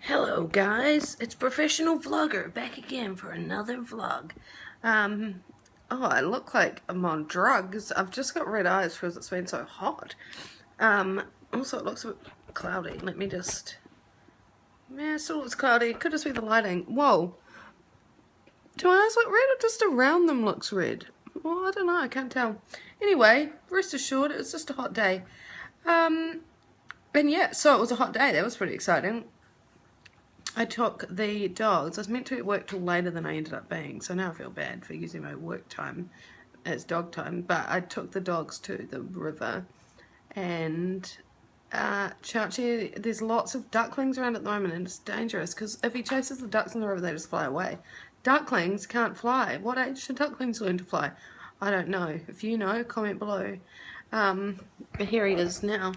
Hello guys, it's Professional Vlogger back again for another vlog. Oh, I look like I'm on drugs. I've just got red eyes because it's been so hot. Also it looks a bit cloudy. Let me just... Yeah, it still looks cloudy. It could just be the lighting. Whoa. Do my eyes look red or just around them looks red? Well, I don't know, I can't tell. Anyway, rest assured, it's just a hot day. And yeah, so it was a hot day. That was pretty exciting. I took the dogs. I was meant to work till later than I ended up being, so now I feel bad for using my work time as dog time. But I took the dogs to the river, and Chachi, there's lots of ducklings around at the moment, and it's dangerous because if he chases the ducks in the river, they just fly away. Ducklings can't fly. What age should ducklings learn to fly? I don't know. If you know, comment below. Here he is now.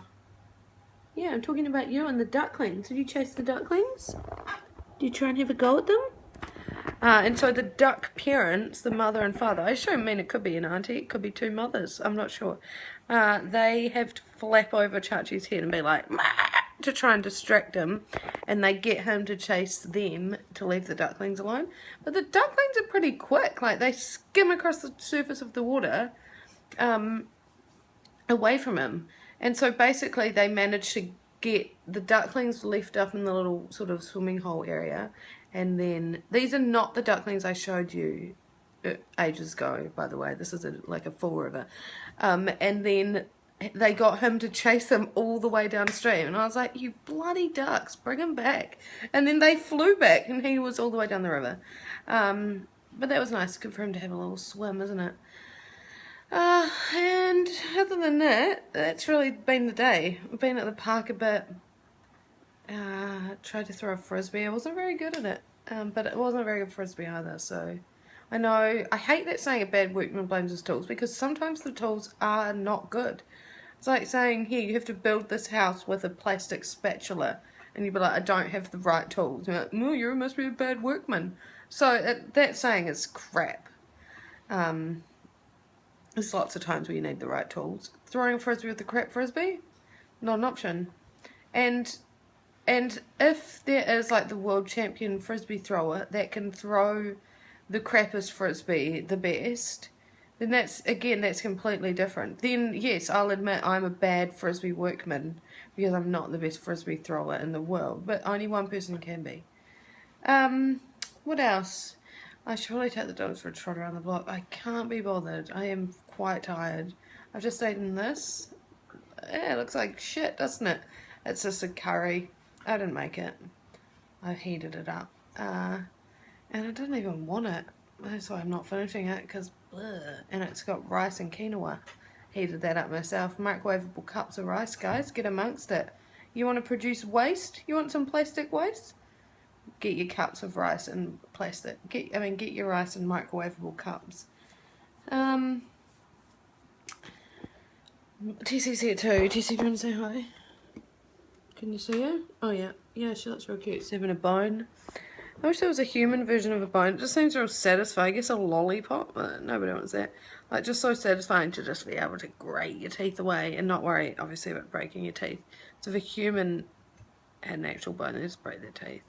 Yeah, I'm talking about you and the ducklings. Did you chase the ducklings? Did you try and have a go at them? And so the duck parents, the mother and father, I mean it could be an auntie, it could be two mothers, I'm not sure. They have to flap over Chachi's head and be like, "Mah!" to try and distract him. And they get him to chase them to leave the ducklings alone. But the ducklings are pretty quick, like they skim across the surface of the water away from him. And so basically they managed to get the ducklings left up in the little sort of swimming hole area, and then these are not the ducklings I showed you ages ago, by the way. This is like a full river. And then they got him to chase them all the way downstream, and I was like, you bloody ducks, bring him back. And then they flew back and he was all the way down the river. But that was nice, good for him to have a little swim, isn't it? And other than that, that's really been the day. I've been at the park a bit, tried to throw a frisbee. I wasn't very good at it, but it wasn't a very good frisbee either, so I know, I hate that saying a bad workman blames his tools, because sometimes the tools are not good. It's like saying, here, you have to build this house with a plastic spatula, and you'd be like, I don't have the right tools. And you're like, no, you must be a bad workman. So that saying is crap. There's lots of times where you need the right tools. Throwing a frisbee with a crap frisbee, not an option. And if there is like the world champion frisbee thrower that can throw the crappest frisbee the best, then that's completely different. Then yes, I'll admit I'm a bad frisbee workman because I'm not the best frisbee thrower in the world, but only one person can be. What else? I should probably take the dogs for a trot around the block. I can't be bothered. I am quite tired. I've just eaten this. Yeah, it looks like shit, doesn't it? It's just a curry. I didn't make it. I heated it up. And I didn't even want it. That's why I'm not finishing it, because and it's got rice and quinoa. Heated that up myself. Microwavable cups of rice, guys. Get amongst it. You want to produce waste? You want some plastic waste? Get your cups of rice in plastic. Get your rice in microwavable cups. Tessie's here too. Tessie, do you want to say hi? Can you see her? Oh yeah. Yeah, she looks real cute. She's having a bone. I wish there was a human version of a bone. It just seems real satisfying. I guess a lollipop, but nobody wants that. Like, just so satisfying to just be able to grate your teeth away and not worry, obviously, about breaking your teeth. So if a human had an actual bone, they just break their teeth.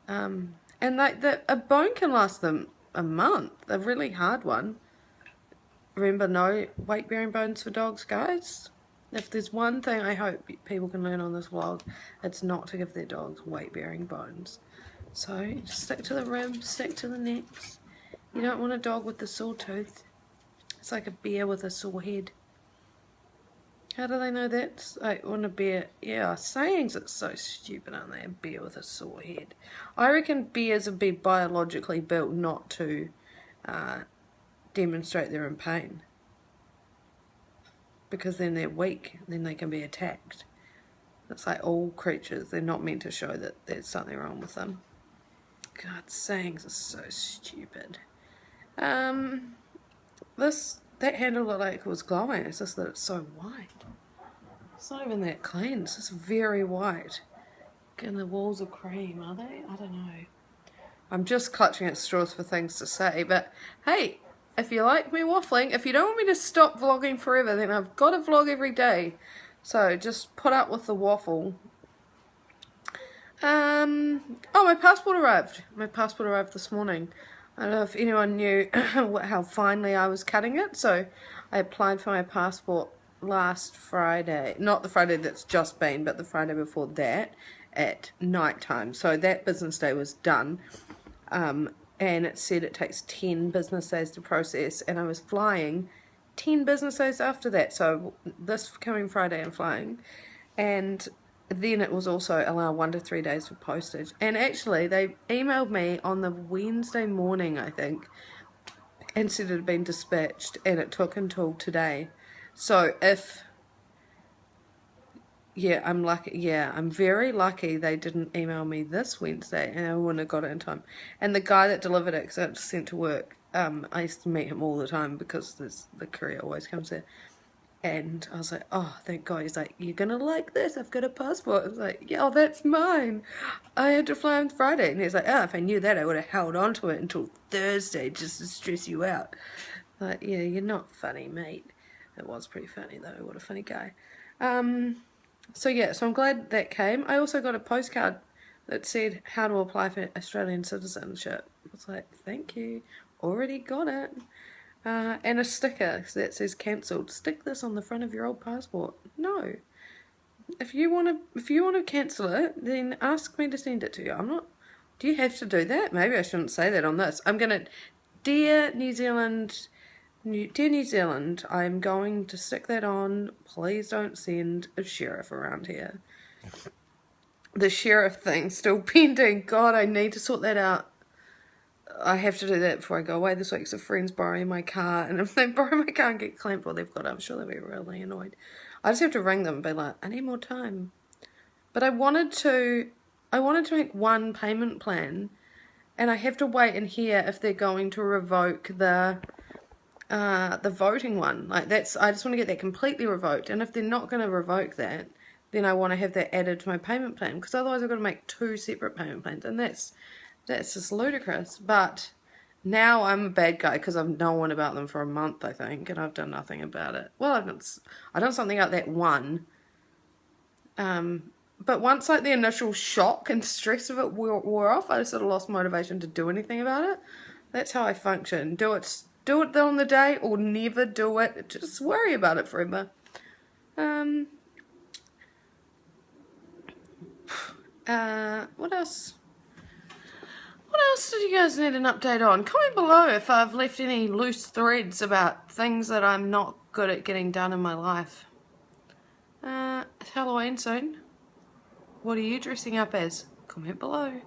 And like a bone can last them a month, a really hard one. Remember, no weight-bearing bones for dogs, guys. If there's one thing I hope people can learn on this vlog, it's not to give their dogs weight-bearing bones. So just stick to the ribs, stick to the necks. You don't want a dog with a sore tooth. It's like a bear with a sore head. How do they know that? I want a bear. Yeah, sayings are so stupid, aren't they? A bear with a sore head. I reckon bears would be biologically built not to demonstrate they're in pain. Because then they're weak, then they can be attacked. It's like all creatures, they're not meant to show that there's something wrong with them. God, sayings are so stupid. That handle looked like it was glowing, it's just that it's so white. It's not even that clean, it's just very white. And the walls are cream, are they? I don't know. I'm just clutching at straws for things to say, but hey, if you like me waffling, if you don't want me to stop vlogging forever, then I've got to vlog every day. So just put up with the waffle. Oh, my passport arrived. My passport arrived this morning. I don't know if anyone knew how finely I was cutting it, so I applied for my passport last Friday. Not the Friday that's just been, but the Friday before that at night time. So that business day was done. And it said it takes 10 business days to process, and I was flying 10 business days after that. So this coming Friday I'm flying, and then it was also allow 1 to 3 days for postage. And actually they emailed me on the Wednesday morning, I think, and said it had been dispatched, and it took until today. So if, yeah, I'm lucky. Yeah, I'm very lucky they didn't email me this Wednesday, and I wouldn't have got it in time. And the guy that delivered it, because I was sent to work, I used to meet him all the time because the courier always comes there. And I was like, oh, thank God. He's like, you're going to like this? I've got a passport. I was like, yeah, oh, that's mine. I had to fly on Friday. And he's like, oh, if I knew that, I would have held on to it until Thursday just to stress you out. Like, yeah, you're not funny, mate. It was pretty funny, though. What a funny guy. So, yeah, so I'm glad that came. I also got a postcard that said how to apply for Australian citizenship. I was like, thank you. Already got it. And a sticker that says cancelled. Stick this on the front of your old passport. No. If you want to cancel it, then ask me to send it to you. I'm not. Do you have to do that? Maybe I shouldn't say that on this. I'm gonna, dear New Zealand, I'm going to stick that on. Please don't send a sheriff around here. The sheriff thing still pending. God, I need to sort that out. I have to do that before I go away this week. So friends borrowing my car, and if they borrow my car and get claimed while they've got it, I'm sure they'll be really annoyed. I just have to ring them and be like, I need more time. But I wanted to make one payment plan, and I have to wait and hear if they're going to revoke the voting one. Like that's, I just want to get that completely revoked. And if they're not going to revoke that, then I want to have that added to my payment plan, because otherwise I've got to make 2 separate payment plans, and that's just ludicrous. But now I'm a bad guy because I've known about them for a month, I think, and I've done nothing about it. Well, I've done something about that one. But once like the initial shock and stress of it wore off, I just sort of lost motivation to do anything about it. That's how I function. Do it on the day or never do it. Just worry about it forever. What else? What else did you guys need an update on? Comment below if I've left any loose threads about things that I'm not good at getting done in my life. It's Halloween soon. What are you dressing up as? Comment below.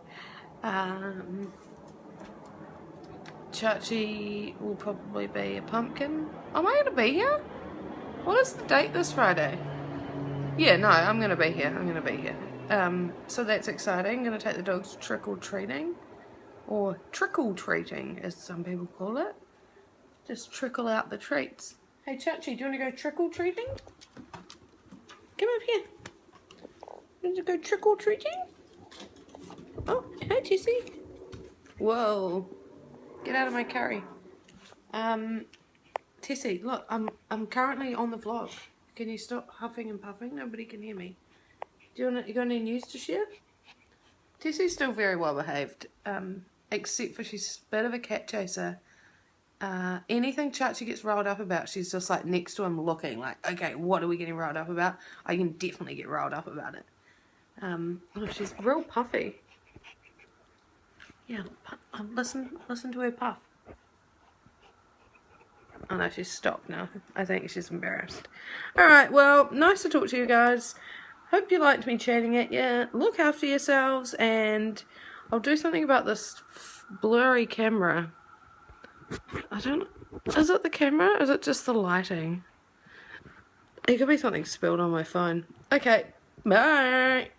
Chachi will probably be a pumpkin. Am I going to be here? What is the date this Friday? Yeah, no, I'm going to be here. I'm going to be here. So that's exciting. I'm going to take the dogs trick-or-treating. Or trickle-treating, as some people call it. Just trickle out the treats. Hey, Chachi, do you want to go trickle-treating? Come up here. Want to go trickle-treating? Oh, hi, Tessie. Whoa. Get out of my curry. Tessie, look, I'm currently on the vlog. Can you stop huffing and puffing? Nobody can hear me. You got any news to share? Tessie's still very well behaved, except for she's a bit of a cat chaser. Anything Chachi gets riled up about, she's just like next to him looking like, okay, what are we getting riled up about? I can definitely get riled up about it. Oh, she's real puffy. Yeah, listen to her puff. Oh no, she's stopped now. I think she's embarrassed. Alright, well, nice to talk to you guys. Hope you liked me chatting at you. Look after yourselves, and I'll do something about this blurry camera. I don't... Is it the camera? Or is it just the lighting? It could be something spilled on my phone. Okay, bye!